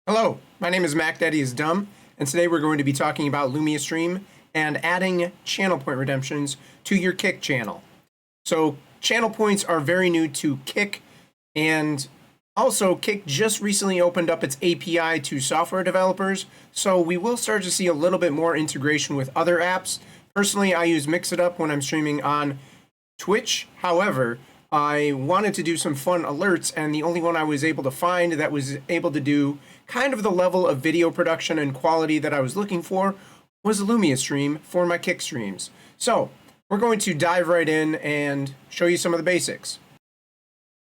Hello, my name is macdaddyisdumb, and today we're going to be talking about Lumia Stream and adding channel point redemptions to your Kick channel. So channel points are very new to Kick, and also Kick just recently opened up its API to software developers, so we will start to see a little bit more integration with other apps. Personally, I use Mix-It-Up when I'm streaming on Twitch. However, I wanted to do some fun alerts, and the only one I was able to find that was able to do kind of the level of video production and quality that I was looking for was Lumia Stream for my Kick streams. So we're going to dive right in and show you some of the basics.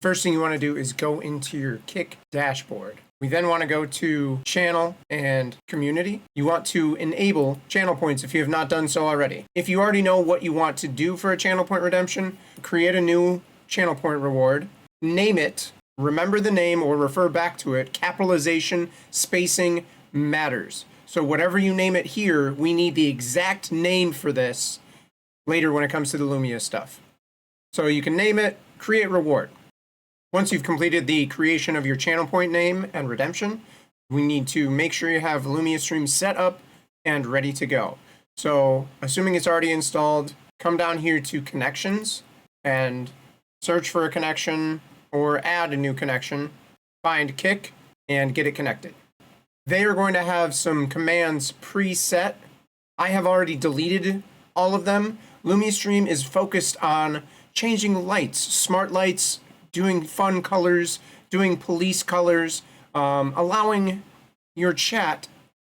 First thing you want to do is go into your Kick dashboard. We then want to go to Channel and Community. You want to enable channel points if you have not done so already. If you already know what you want to do for a channel point redemption, create a new channel point reward, name it, remember the name or refer back to it. Capitalization, spacing matters. So whatever you name it here, we need the exact name for this later when it comes to the Lumia stuff. So you can name it, create reward. Once you've completed the creation of your channel point name and redemption, we need to make sure you have Lumia Stream set up and ready to go. So assuming it's already installed, come down here to connections and search for a connection or add a new connection, find Kick, and get it connected. They are going to have some commands preset. I have already deleted all of them. Lumia Stream is focused on changing lights, smart lights, doing fun colors, doing police colors, allowing your chat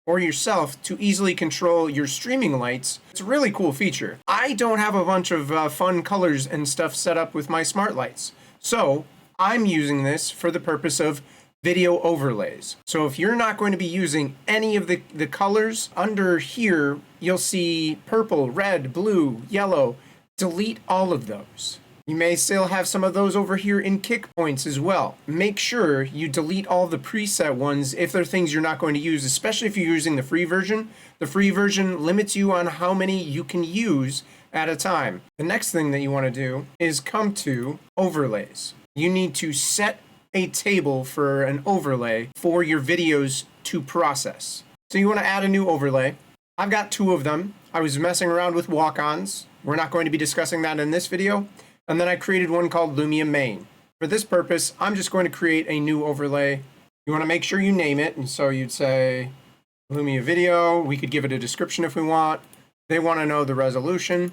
or yourself to easily control your streaming lights. It's a really cool feature. I don't have a bunch of fun colors and stuff set up with my smart lights. So I'm using this for the purpose of video overlays. So if you're not going to be using any of the colors, under here, you'll see purple, red, blue, yellow. Delete all of those. You may still have some of those over here in Kick points as well. Make sure you delete all the preset ones if they're things you're not going to use, especially if you're using the free version. The free version limits you on how many you can use at a time. The next thing that you want to do is come to overlays. You need to set a table for an overlay for your videos to process. So you want to add a new overlay. I've got two of them. I was messing around with walk-ons. We're not going to be discussing that in this video. And then I created one called Lumia Main. For this purpose, I'm just going to create a new overlay. You want to make sure you name it. And so you'd say Lumia Video. We could give it a description if we want. They want to know the resolution.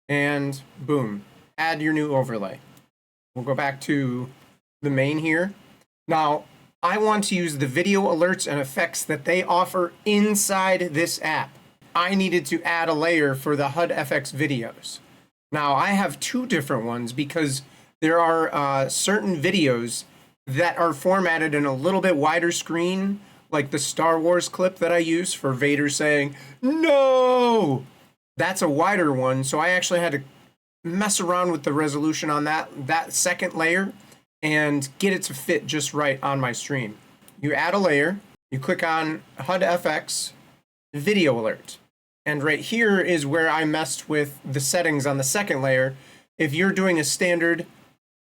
And boom, add your new overlay. We'll go back to the main here. Now, I want to use the video alerts and effects that they offer inside this app. I needed to add a layer for the HUD FX videos. Now, I have two different ones because there are certain videos that are formatted in a little bit wider screen, like the Star Wars clip that I use for Vader saying, "No!" That's a wider one, so I actually had to mess around with the resolution on that second layer and get it to fit just right on my stream. You add a layer, you click on HUD FX Video Alert. And right here is where I messed with the settings on the second layer. If you're doing a standard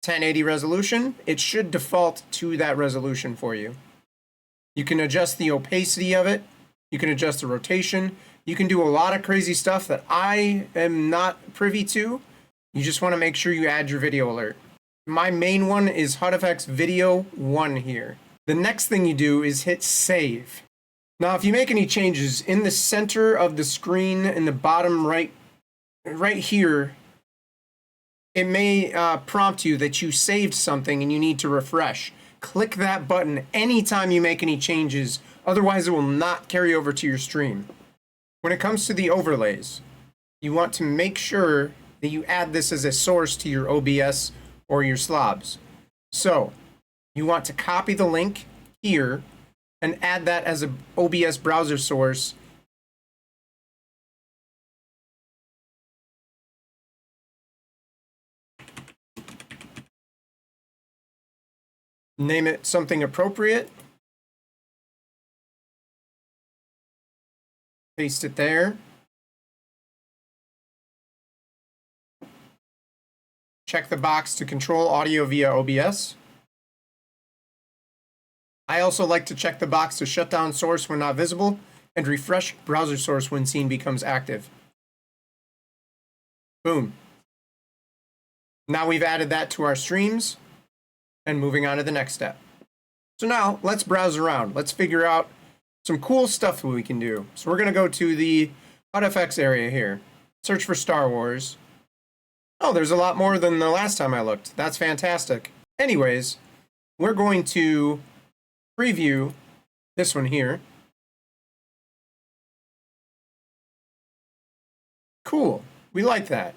1080 resolution, it should default to that resolution for you. You can adjust the opacity of it. You can adjust the rotation. You can do a lot of crazy stuff that I am not privy to. You just want to make sure you add your video alert. My main one is HUD FX Video 1 here. The next thing you do is hit Save. Now, if you make any changes in the center of the screen in the bottom right here, it may prompt you that you saved something and you need to refresh. Click that button anytime you make any changes, otherwise it will not carry over to your stream. When it comes to the overlays, you want to make sure that you add this as a source to your OBS or your slobs. So, you want to copy the link here and add that as an OBS browser source. Name it something appropriate. Paste it there. Check the box to control audio via OBS. I also like to check the box to shut down source when not visible and refresh browser source when scene becomes active. Boom. Now we've added that to our streams and moving on to the next step. So now let's browse around. Let's figure out some cool stuff that we can do. So we're going to go to the HUD-FX area here. Search for Star Wars. Oh, there's a lot more than the last time I looked. That's fantastic. Anyways, we're going to preview this one here. Cool. We like that.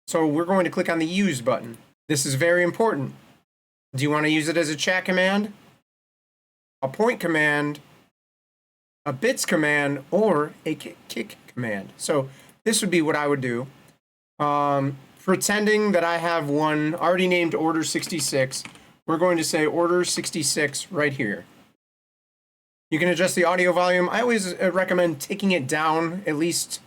So we're going to click on the Use button. This is very important. Do you want to use it as a chat command, a point command, a bits command, or a kick command? So this would be what I would do. Pretending that I have one already named order 66, we're going to say order 66 right here. You can adjust the audio volume. I always recommend taking it down, at least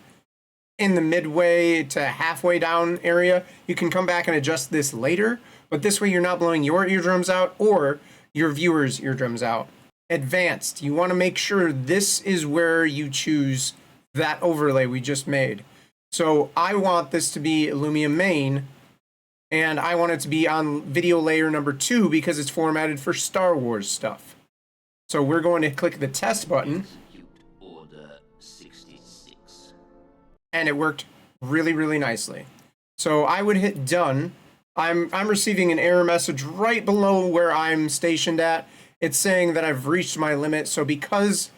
in the midway to halfway down area. You can come back and adjust this later, but this way you're not blowing your eardrums out or your viewers' eardrums out. Advanced, you want to make sure this is where you choose that overlay we just made. So I want this to be Lumia main, and I want it to be on video layer number 2 because it's formatted for Star Wars stuff. So we're going to click the test button. Order 66. And it worked really, really nicely. So I would hit done. I'm receiving an error message right below where I'm stationed at. It's saying that I've reached my limit. So because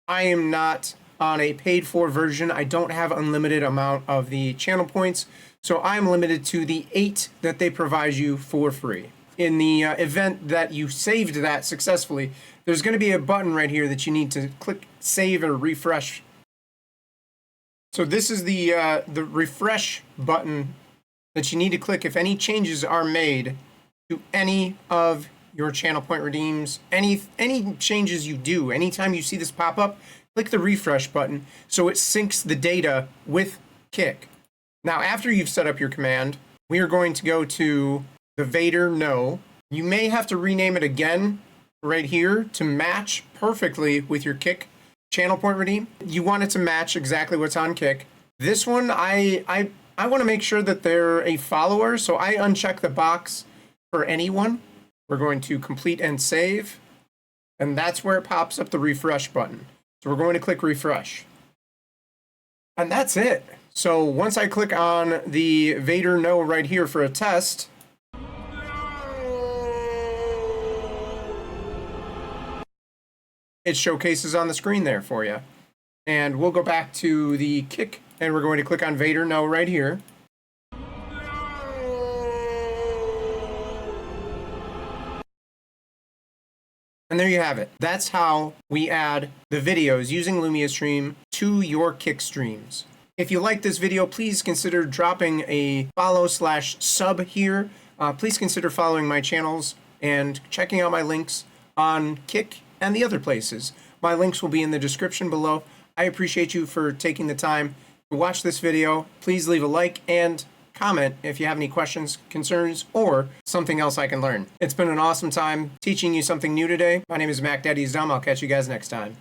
I am not on a paid for version, I don't have unlimited amount of the channel points. So I'm limited to the 8 that they provide you for free. In the event that you saved that successfully, there's going to be a button right here that you need to click save or refresh. So this is the refresh button that you need to click if any changes are made to any of your channel point redeems, any changes you do. Anytime you see this pop up, click the refresh button so it syncs the data with Kick. Now, after you've set up your command, we are going to go to the Vader no. You may have to rename it again right here to match perfectly with your Kick channel point redeem. You want it to match exactly what's on Kick. This one, I want to make sure that they're a follower, so I uncheck the box for anyone. We're going to complete and save, and that's where it pops up the refresh button. So we're going to click refresh. And that's it. So once I click on the Vader no right here for a test, it showcases on the screen there for you. And we'll go back to the Kick, and we're going to click on Vader no right here. And there you have it. That's how we add the videos using Lumia Stream to your Kick streams. If you like this video, please consider dropping a follow/sub here. Please consider following my channels and checking out my links on Kick and the other places. My links will be in the description below. I appreciate you for taking the time to watch this video. Please leave a like and comment if you have any questions, concerns, or something else I can learn. It's been an awesome time teaching you something new today. My name is macdaddyisdumb. I'll catch you guys next time.